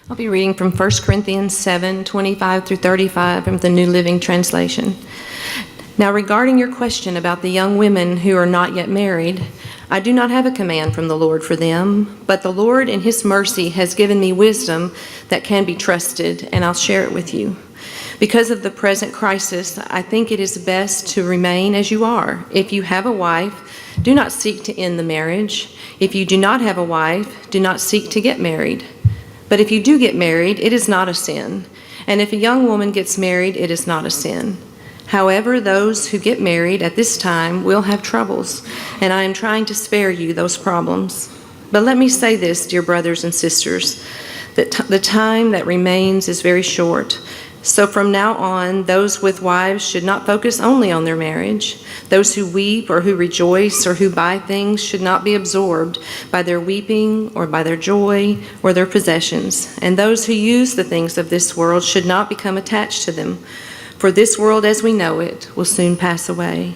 I'll be reading from 1 Corinthians 7:25 through 35 from the New Living Translation. Now, regarding your question about the young women who are not yet married, I do not have a command from the Lord for them, but the Lord in His mercy has given me wisdom that can be trusted, and I'll share it with you. Because of the present crisis, I think it is best to remain as you are. If you have a wife, do not seek to end the marriage. If you do not have a wife, do not seek to get married. But if you do get married, it is not a sin. And if a young woman gets married, it is not a sin. However, those who get married at this time will have troubles, and I am trying to spare you those problems. But let me say this, dear brothers and sisters, that the time that remains is very short. So from now on, those with wives should not focus only on their marriage. Those who weep or who rejoice or who buy things should not be absorbed by their weeping or by their joy or their possessions. And those who use the things of this world should not become attached to them. For this world as we know it will soon pass away.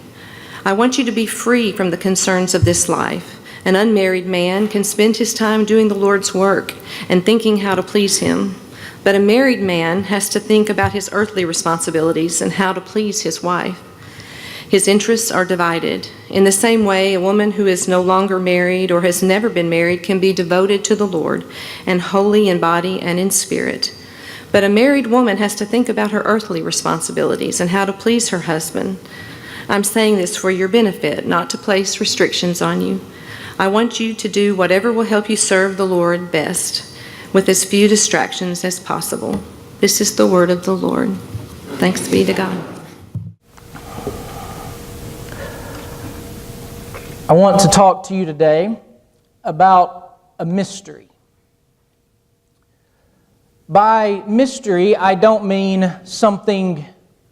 I want you to be free from the concerns of this life. An unmarried man can spend his time doing the Lord's work and thinking how to please Him. But a married man has to think about his earthly responsibilities and how to please his wife. His interests are divided. In the same way, a woman who is no longer married or has never been married can be devoted to the Lord and holy in body and in spirit. But a married woman has to think about her earthly responsibilities and how to please her husband. I'm saying this for your benefit, not to place restrictions on you. I want you to do whatever will help you serve the Lord best, with as few distractions as possible. This is the word of the Lord. Thanks be to God. I want to talk to you today about a mystery. By mystery, I don't mean something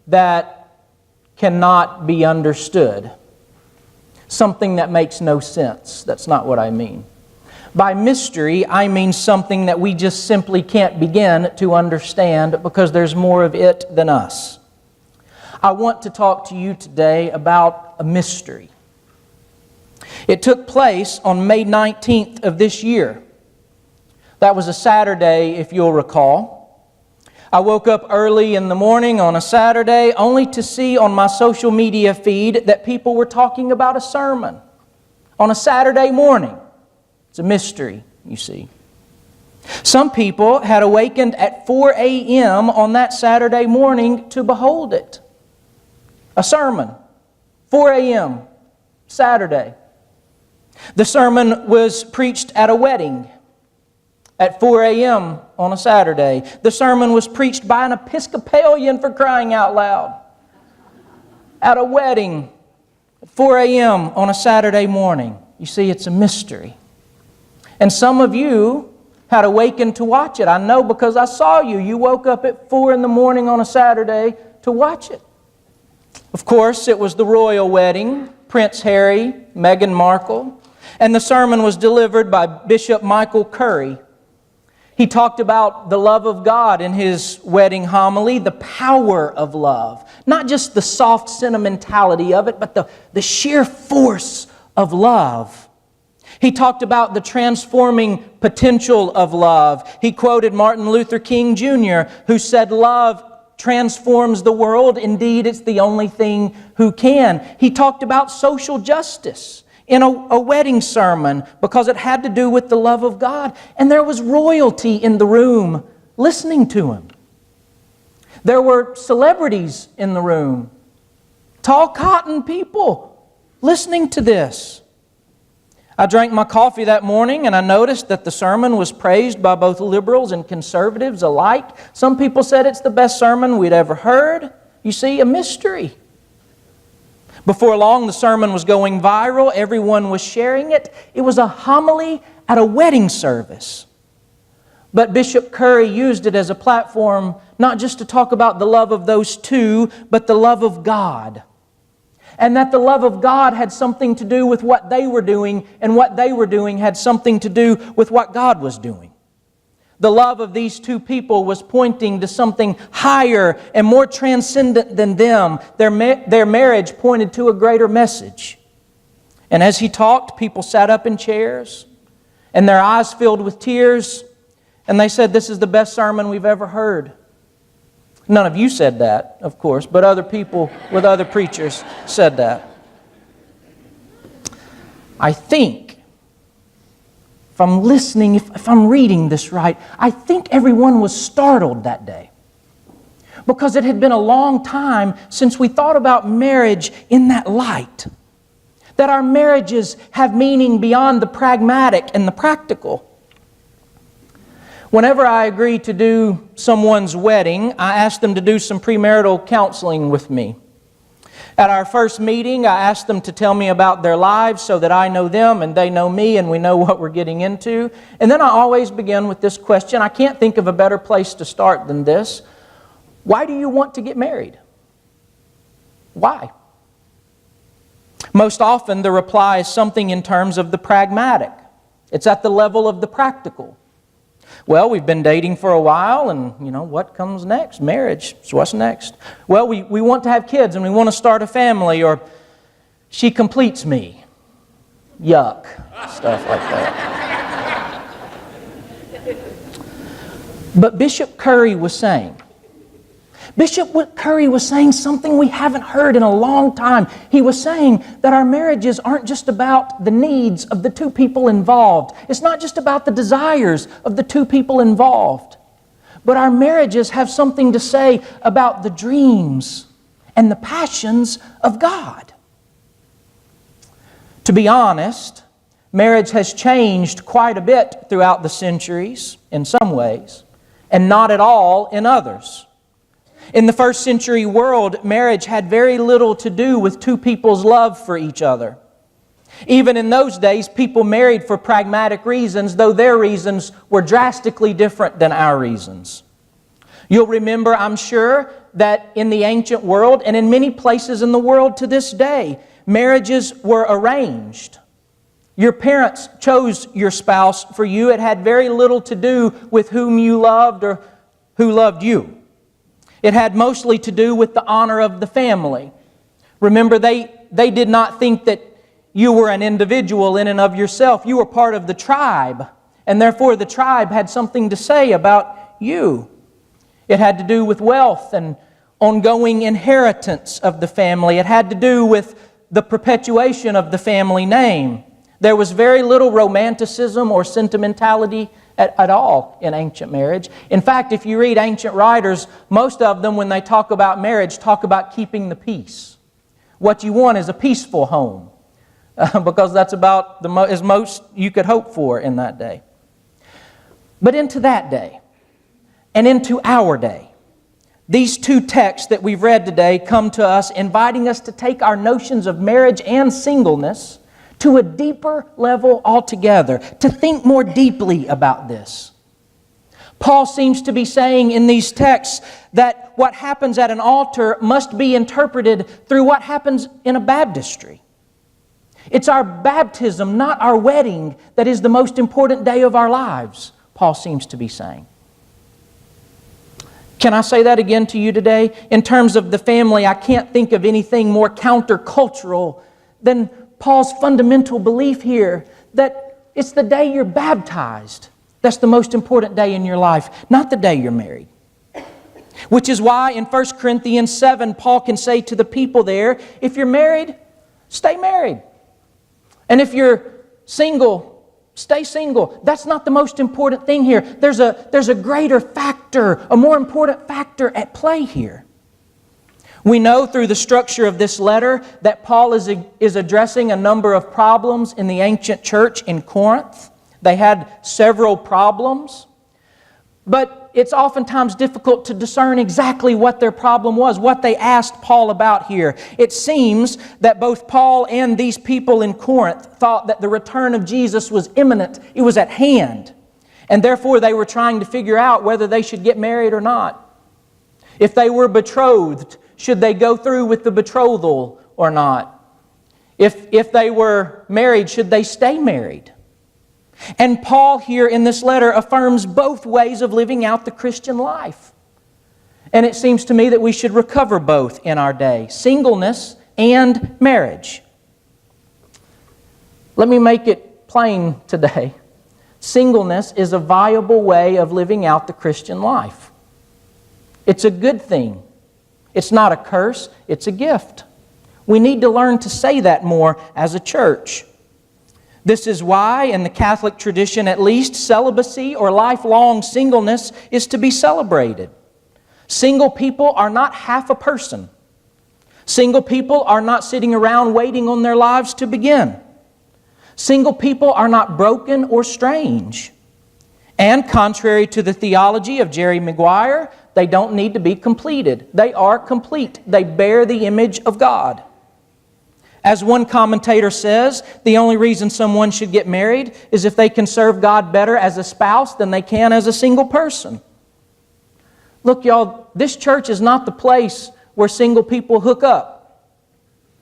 that cannot be understood, something that makes no sense. That's not what I mean. By mystery, I mean something that we just simply can't begin to understand because there's more of it than us. I want to talk to you today about a mystery. It took place on May 19th of this year. That was a Saturday, if you'll recall. I woke up early in the morning on a Saturday only to see on my social media feed that people were talking about a sermon on a Saturday morning. It's a mystery, you see. Some people had awakened at 4 a.m. on that Saturday morning to behold it. A sermon, 4 a.m., Saturday. The sermon was preached at a wedding at 4 a.m. on a Saturday. The sermon was preached by an Episcopalian, for crying out loud, at a wedding at 4 a.m. on a Saturday morning. You see, it's a mystery. And some of you had awakened to watch it. I know because I saw you. You woke up at 4 in the morning on a Saturday to watch it. Of course, it was the royal wedding, Prince Harry, Meghan Markle, and the sermon was delivered by Bishop Michael Curry. He talked about the love of God in his wedding homily, the power of love. Not just the soft sentimentality of it, but the sheer force of love. He talked about the transforming potential of love. He quoted Martin Luther King Jr., who said, "Love transforms the world. Indeed, it's the only thing who can." He talked about social justice in a wedding sermon because it had to do with the love of God. And there was royalty in the room listening to him. There were celebrities in the room, tall cotton people listening to this. I drank my coffee that morning and I noticed that the sermon was praised by both liberals and conservatives alike. Some people said it's the best sermon we'd ever heard. You see, a mystery. Before long, the sermon was going viral. Everyone was sharing it. It was a homily at a wedding service. But Bishop Curry used it as a platform not just to talk about the love of those two, but the love of God. And that the love of God had something to do with what they were doing, and what they were doing had something to do with what God was doing. The love of these two people was pointing to something higher and more transcendent than them. Their marriage pointed to a greater message. And as he talked, people sat up in chairs, and their eyes filled with tears, And they said, this is the best sermon we've ever heard. None of you said that, of course, but other people with other preachers said that. I think, if I'm listening, if I'm reading this right, I think everyone was startled that day. Because it had been a long time since we thought about marriage in that light. That our marriages have meaning beyond the pragmatic and the practical. Whenever I agree to do someone's wedding, I ask them to do some premarital counseling with me. At our first meeting, I ask them to tell me about their lives so that I know them and they know me and we know what we're getting into. And then I always begin with this question. I can't think of a better place to start than this. Why do you want to get married? Why? Most often the reply is something in terms of the pragmatic. It's at the level of the practical. Well, we've been dating for a while and, what comes next? Marriage. So what's next? Well, we want to have kids and we want to start a family, or she completes me. Yuck. Stuff like that. But Bishop Curry was saying something we haven't heard in a long time. He was saying that our marriages aren't just about the needs of the two people involved. It's not just about the desires of the two people involved. But our marriages have something to say about the dreams and the passions of God. To be honest, marriage has changed quite a bit throughout the centuries in some ways, and not at all in others. In the first century world, marriage had very little to do with two people's love for each other. Even in those days, people married for pragmatic reasons, though their reasons were drastically different than our reasons. You'll remember, I'm sure, that in the ancient world and in many places in the world to this day, marriages were arranged. Your parents chose your spouse for you. It had very little to do with whom you loved or who loved you. It had mostly to do with the honor of the family. Remember, they did not think that you were an individual in and of yourself. You were part of the tribe, and therefore the tribe had something to say about you. It had to do with wealth and ongoing inheritance of the family. It had to do with the perpetuation of the family name. There was very little romanticism or sentimentality at all in ancient marriage. In fact, if you read ancient writers, most of them, when they talk about marriage, talk about keeping the peace. What you want is a peaceful home, because that's about as most you could hope for in that day. But into that day, and into our day, these two texts that we've read today come to us, inviting us to take our notions of marriage and singleness to a deeper level altogether, to think more deeply about this. Paul seems to be saying in these texts that what happens at an altar must be interpreted through what happens in a baptistry. It's our baptism, not our wedding, that is the most important day of our lives, Paul seems to be saying. Can I say that again to you today? In terms of the family, I can't think of anything more countercultural than Paul's fundamental belief here that it's the day you're baptized that's the most important day in your life, not the day you're married. Which is why in 1 Corinthians 7, Paul can say to the people there, if you're married, stay married. And if you're single, stay single. That's not the most important thing here. There's a greater factor, a more important factor at play here. We know through the structure of this letter that Paul is addressing a number of problems in the ancient church in Corinth. They had several problems, but it's oftentimes difficult to discern exactly what their problem was, what they asked Paul about here. It seems that both Paul and these people in Corinth thought that the return of Jesus was imminent, it was at hand, and therefore they were trying to figure out whether they should get married or not. If they were betrothed, should they go through with the betrothal or not? If they were married, should they stay married? And Paul here in this letter affirms both ways of living out the Christian life. And it seems to me that we should recover both in our day, singleness and marriage. Let me make it plain today. Singleness is a viable way of living out the Christian life. It's a good thing. It's not a curse, it's a gift. We need to learn to say that more as a church. This is why, in the Catholic tradition at least, celibacy or lifelong singleness is to be celebrated. Single people are not half a person. Single people are not sitting around waiting on their lives to begin. Single people are not broken or strange. And contrary to the theology of Jerry Maguire, they don't need to be completed. They are complete. They bear the image of God. As one commentator says, the only reason someone should get married is if they can serve God better as a spouse than they can as a single person. Look, y'all, this church is not the place where single people hook up.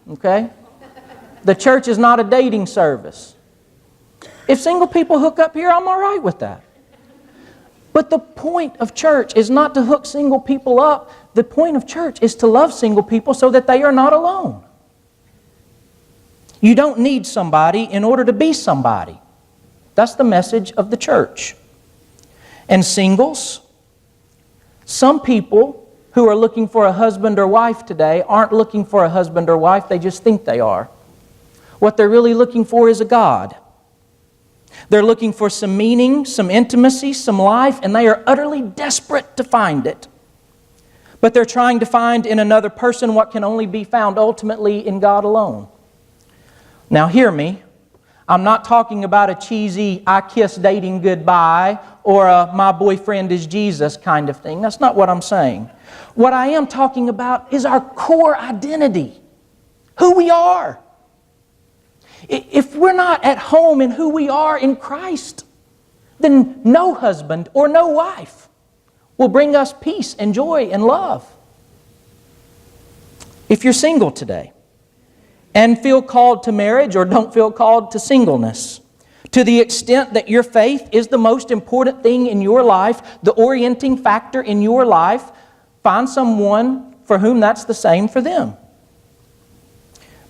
Okay? The church is not a dating service. If single people hook up here, I'm all right with that. But the point of church is not to hook single people up. The point of church is to love single people so that they are not alone. You don't need somebody in order to be somebody. That's the message of the church. And singles, some people who are looking for a husband or wife today aren't looking for a husband or wife, they just think they are. What they're really looking for is a God. They're looking for some meaning, some intimacy, some life, and they are utterly desperate to find it. But they're trying to find in another person what can only be found ultimately in God alone. Now hear me, I'm not talking about a cheesy I kiss dating goodbye or a my boyfriend is Jesus kind of thing. That's not what I'm saying. What I am talking about is our core identity, who we are. If we're not at home in who we are in Christ, then no husband or no wife will bring us peace and joy and love. If you're single today, and feel called to marriage or don't feel called to singleness, to the extent that your faith is the most important thing in your life, the orienting factor in your life, find someone for whom that's the same for them.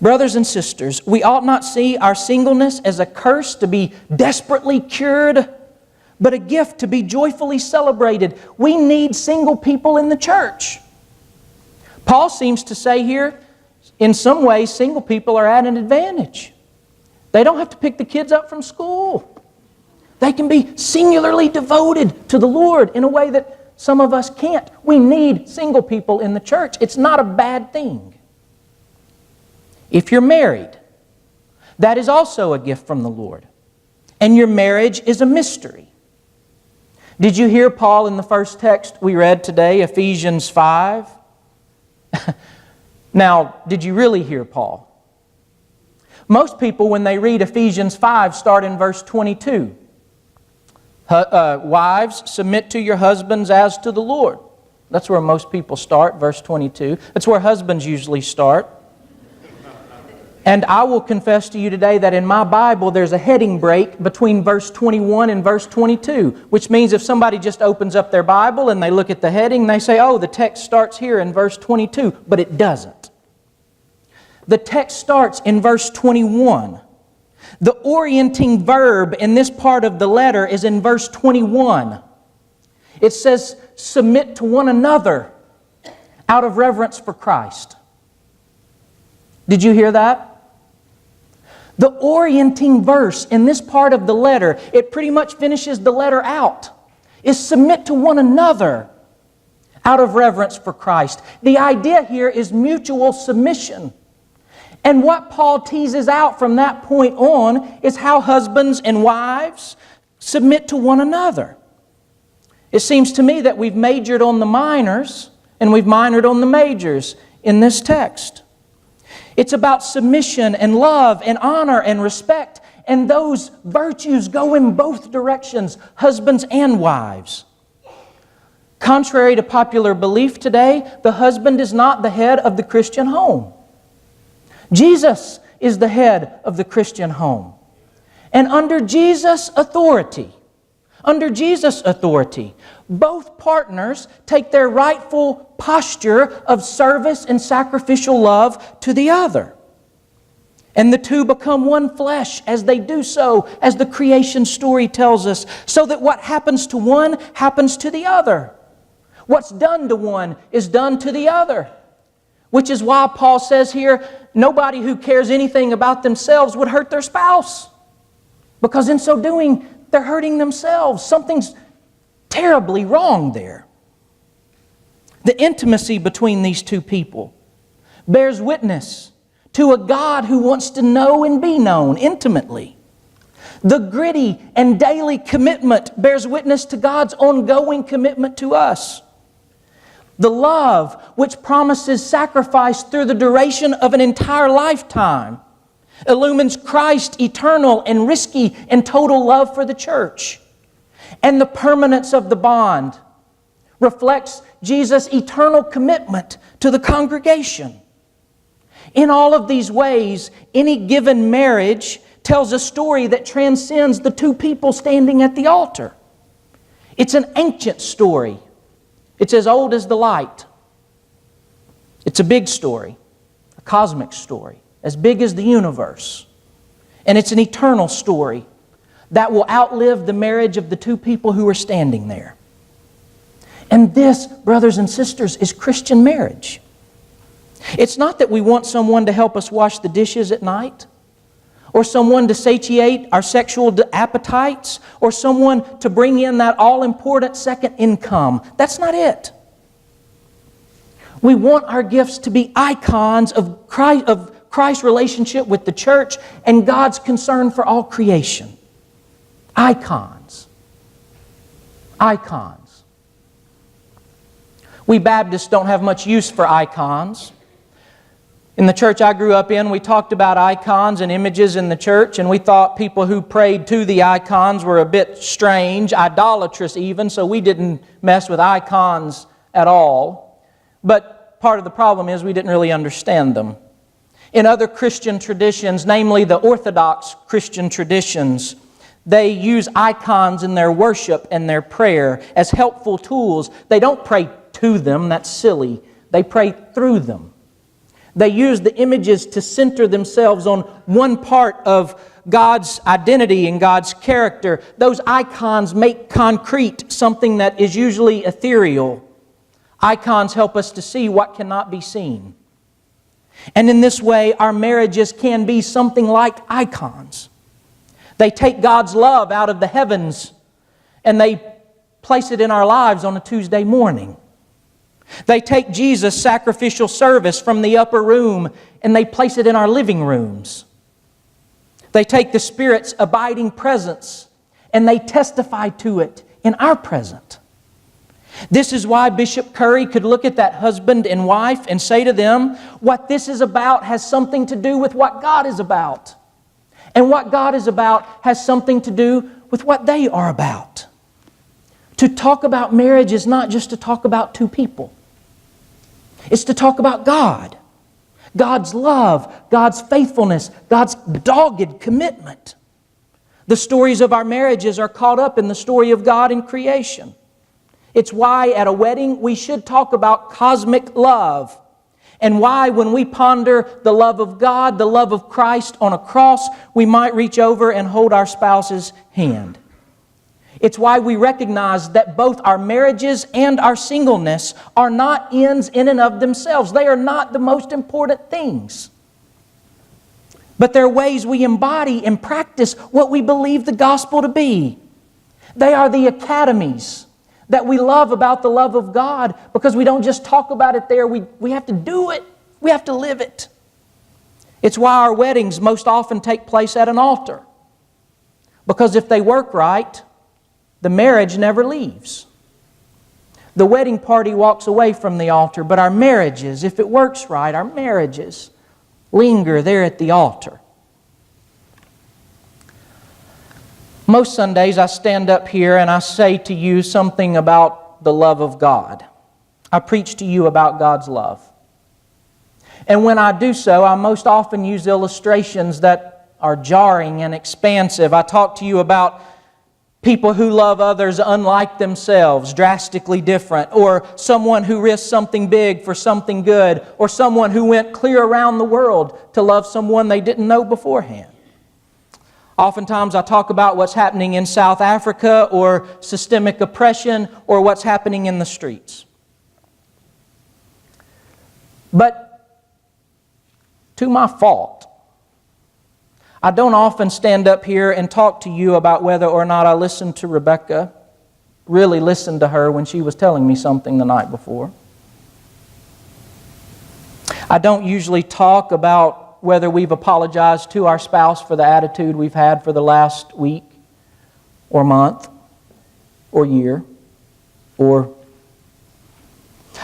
Brothers and sisters, we ought not see our singleness as a curse to be desperately cured, but a gift to be joyfully celebrated. We need single people in the church. Paul seems to say here, in some ways, single people are at an advantage. They don't have to pick the kids up from school. They can be singularly devoted to the Lord in a way that some of us can't. We need single people in the church. It's not a bad thing. If you're married, that is also a gift from the Lord. And your marriage is a mystery. Did you hear Paul in the first text we read today, Ephesians 5? Now, did you really hear Paul? Most people, when they read Ephesians 5, start in verse 22. Wives, submit to your husbands as to the Lord. That's where most people start, verse 22. That's where husbands usually start. And I will confess to you today that in my Bible there's a heading break between verse 21 and verse 22, which means if somebody just opens up their Bible and they look at the heading, they say, oh, the text starts here in verse 22, but it doesn't. The text starts in verse 21. The orienting verb in this part of the letter is in verse 21. It says, submit to one another out of reverence for Christ. Did you hear that? The orienting verse in this part of the letter, it pretty much finishes the letter out, is submit to one another out of reverence for Christ. The idea here is mutual submission. And what Paul teases out from that point on is how husbands and wives submit to one another. It seems to me that we've majored on the minors and we've minored on the majors in this text. It's about submission and love and honor and respect, and those virtues go in both directions, husbands and wives. Contrary to popular belief today, the husband is not the head of the Christian home. Jesus is the head of the Christian home. And under Jesus' authority, both partners take their rightful posture of service and sacrificial love to the other. And the two become one flesh as they do so, as the creation story tells us, so that what happens to one happens to the other. What's done to one is done to the other. Which is why Paul says here, nobody who cares anything about themselves would hurt their spouse. Because in so doing, they're hurting themselves. Something's terribly wrong there. The intimacy between these two people bears witness to a God who wants to know and be known intimately. The gritty and daily commitment bears witness to God's ongoing commitment to us. The love which promises sacrifice through the duration of an entire lifetime illumines Christ's eternal and risky and total love for the church. And the permanence of the bond reflects Jesus' eternal commitment to the congregation. In all of these ways, any given marriage tells a story that transcends the two people standing at the altar. It's an ancient story. It's as old as the light. It's a big story, a cosmic story, as big as the universe. And it's an eternal story that will outlive the marriage of the two people who are standing there. And this, brothers and sisters, is Christian marriage. It's not that we want someone to help us wash the dishes at night, or someone to satiate our sexual appetites, or someone to bring in that all-important second income. That's not it. We want our gifts to be icons of Christ's relationship with the church and God's concern for all creation. Icons. Icons. We Baptists don't have much use for icons. In the church I grew up in, we talked about icons and images in the church, and we thought people who prayed to the icons were a bit strange, idolatrous even, so we didn't mess with icons at all. But part of the problem is we didn't really understand them. In other Christian traditions, namely the Orthodox Christian traditions, they use icons in their worship and their prayer as helpful tools. They don't pray to them, that's silly. They pray through them. They use the images to center themselves on one part of God's identity and God's character. Those icons make concrete something that is usually ethereal. Icons help us to see what cannot be seen. And in this way, our marriages can be something like icons. They take God's love out of the heavens and they place it in our lives on a Tuesday morning. They take Jesus' sacrificial service from the upper room and they place it in our living rooms. They take the Spirit's abiding presence and they testify to it in our present. This is why Bishop Curry could look at that husband and wife and say to them, what this is about has something to do with what God is about. And what God is about has something to do with what they are about. To talk about marriage is not just to talk about two people. It's to talk about God. God's love, God's faithfulness, God's dogged commitment. The stories of our marriages are caught up in the story of God in creation. It's why at a wedding we should talk about cosmic love. And why when we ponder the love of God, the love of Christ on a cross, we might reach over and hold our spouse's hand. It's why we recognize that both our marriages and our singleness are not ends in and of themselves. They are not the most important things. But they're ways we embody and practice what we believe the gospel to be. They are the academies that we love about the love of God because we don't just talk about it there. We have to do it. We have to live it. It's why our weddings most often take place at an altar. Because if they work right, the marriage never leaves. The wedding party walks away from the altar, but our marriages, if it works right, our marriages linger there at the altar. Most Sundays I stand up here and I say to you something about the love of God. I preach to you about God's love. And when I do so, I most often use illustrations that are jarring and expansive. I talk to you about People who love others unlike themselves, drastically different, or someone who risked something big for something good, or someone who went clear around the world to love someone they didn't know beforehand. Oftentimes I talk about what's happening in South Africa, or systemic oppression, or what's happening in the streets. But to my fault, I don't often stand up here and talk to you about whether or not I listened to Rebecca, really listened to her when she was telling me something the night before. I don't usually talk about whether we've apologized to our spouse for the attitude we've had for the last week or month or year.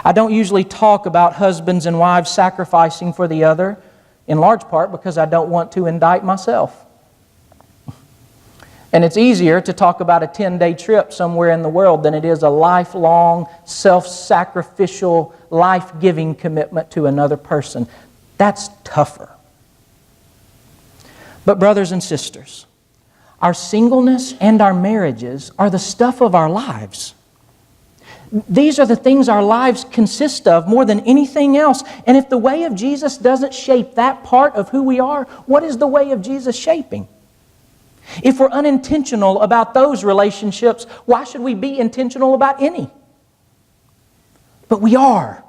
I don't usually talk about husbands and wives sacrificing for the other, in large part because I don't want to indict myself. And it's easier to talk about a 10-day trip somewhere in the world than it is a lifelong, self-sacrificial, life-giving commitment to another person. That's tougher. But brothers and sisters, our singleness and our marriages are the stuff of our lives. These are the things our lives consist of more than anything else. And if the way of Jesus doesn't shape that part of who we are, what is the way of Jesus shaping? If we're unintentional about those relationships, why should we be intentional about any? But we are,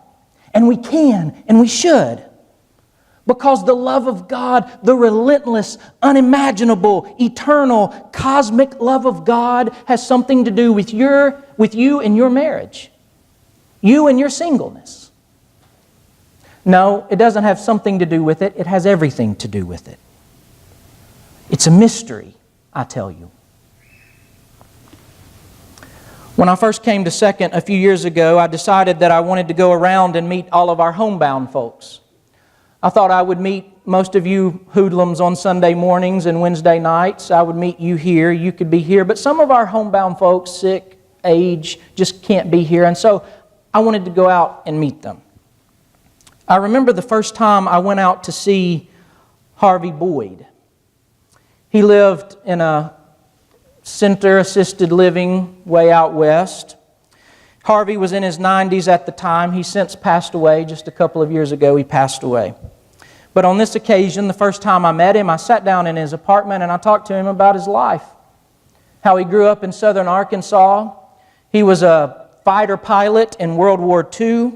and we can, and we should. Because the love of God, the relentless, unimaginable, eternal, cosmic love of God has something to do with you and your marriage. You and your singleness. No, it doesn't have something to do with it. It has everything to do with it. It's a mystery, I tell you. When I first came to Second a few years ago, I decided that I wanted to go around and meet all of our homebound folks. I thought I would meet most of you hoodlums on Sunday mornings and Wednesday nights. I would meet you here. You could be here. But some of our homebound folks, sick, age, just can't be here. And so I wanted to go out and meet them. I remember the first time I went out to see Harvey Boyd. He lived in a center-assisted living way out west. Harvey was in his 90s at the time. He's since passed away. Just a couple of years ago, he passed away. But on this occasion, the first time I met him, I sat down in his apartment and I talked to him about his life. How he grew up in southern Arkansas. He was a fighter pilot in World War II.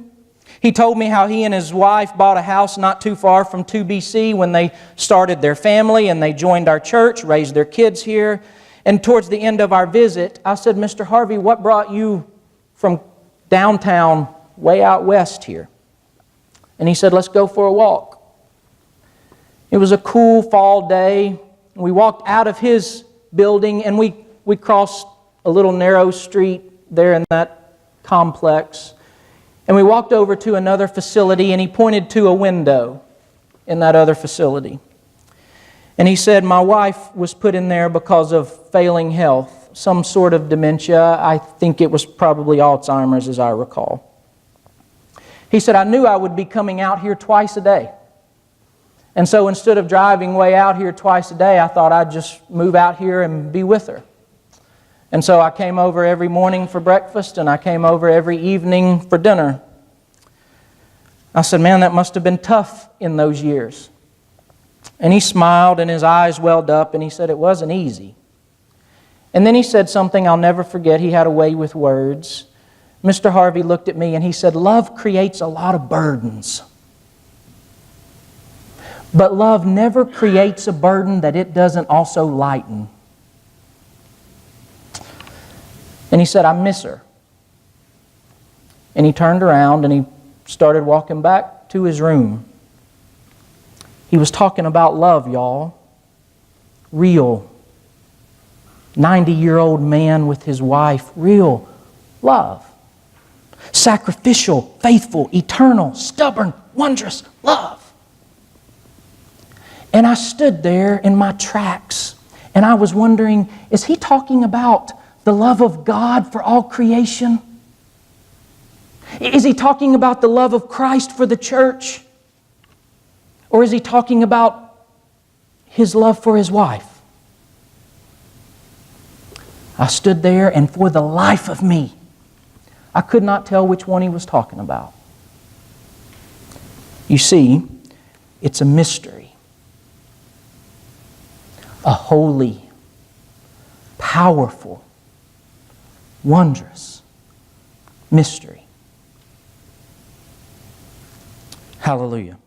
He told me how he and his wife bought a house not too far from 2 BC when they started their family and they joined our church, raised their kids here. And towards the end of our visit, I said, Mr. Harvey, what brought you from downtown way out west here? And he said, let's go for a walk. It was a cool fall day. We walked out of his building and we crossed a little narrow street there in that complex. And we walked over to another facility and he pointed to a window in that other facility. And he said, my wife was put in there because of failing health, some sort of dementia. I think it was probably Alzheimer's as I recall. He said, I knew I would be coming out here twice a day. And so instead of driving way out here twice a day, I thought I'd just move out here and be with her. And so I came over every morning for breakfast and I came over every evening for dinner. I said, man, that must have been tough in those years. And he smiled and his eyes welled up and he said it wasn't easy. And then he said something I'll never forget. He had a way with words. Mr. Harvey looked at me and he said, love creates a lot of burdens. But love never creates a burden that it doesn't also lighten. And he said, I miss her. And he turned around and he started walking back to his room. He was talking about love, y'all. Real. 90-year-old man with his wife. Real love. Sacrificial, faithful, eternal, stubborn, wondrous love. And I stood there in my tracks and I was wondering, is he talking about the love of God for all creation? Is he talking about the love of Christ for the church? Or is he talking about his love for his wife? I stood there, and for the life of me, I could not tell which one he was talking about. You see, it's a mystery. A holy, powerful, wondrous mystery. Hallelujah.